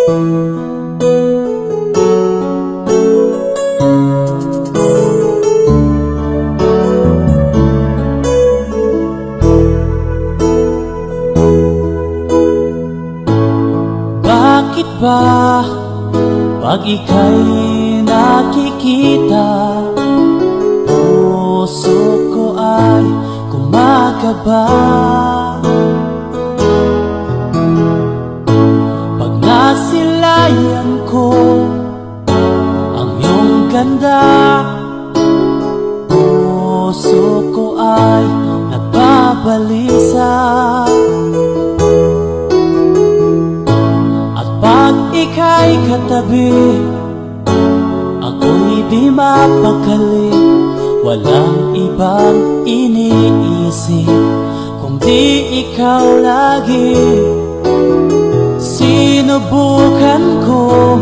Bakit ba pag ika'y nakikita, puso ko ay kumakaba? Pag nasilayan ko ang iyong ganda, puso ko ay nagbabalisa. Pag ika'y katabi, ako'y di mapakali. Walang ibang iniisip kundi ikaw lagi. Sinubukan ko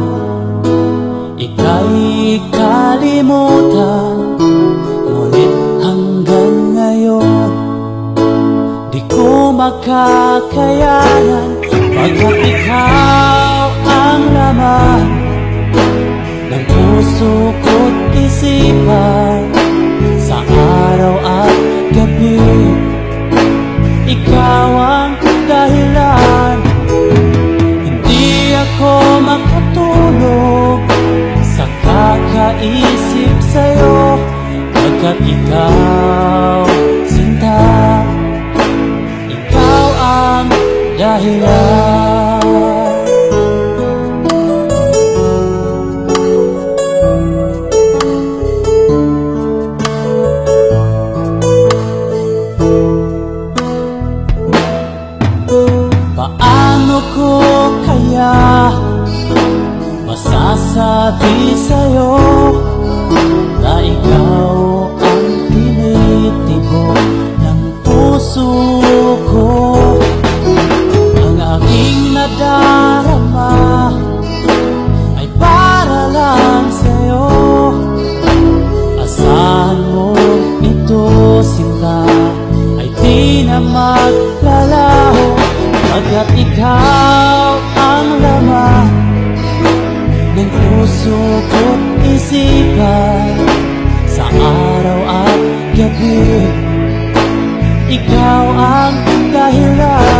ika'y kalimutan, ngunit hanggang ngayon di ko makakayanan. Pagkat ikaw ang laman ng puso ko't isipan, sa araw at gabi ikaw ang dahilan. Hindi ako makatulog sa kakaisip sa'yo, pagkat ikaw, sinta, ikaw ang dahilan. Paano ko kaya masasabi sa'yo na ikaw ang tinitibok ng puso ko? Ang aking nadarama ay para lang sa'yo. Asahan mo ito, sinta, ay di na maglalaho. Pagkat ikaw ang laman ng puso ko't isipan, sa araw at gabi ikaw ang dahilan.